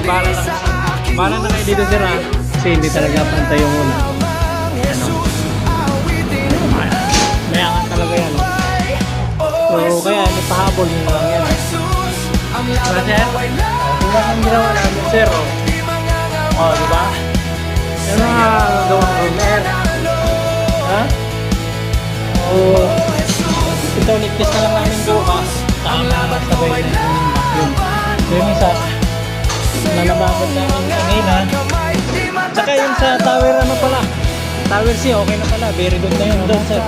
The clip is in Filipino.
Bahala na kayo dito sir ha. Kasi hindi talaga pantay yung una. Ano? May angat talaga yan. So kaya ipahabol nyo na lang yan. Diba sir? Tingnan ang ginawa namin sir. Diba? Yung mga gawang roller. Ha? Ito nipis na lang namin bukas. Tama sabay na yung vacuum. Yung isa nalabagot namin kanina. Tsaka yung sa tower ano pala, tower C okay na pala, very good na yun doon sir.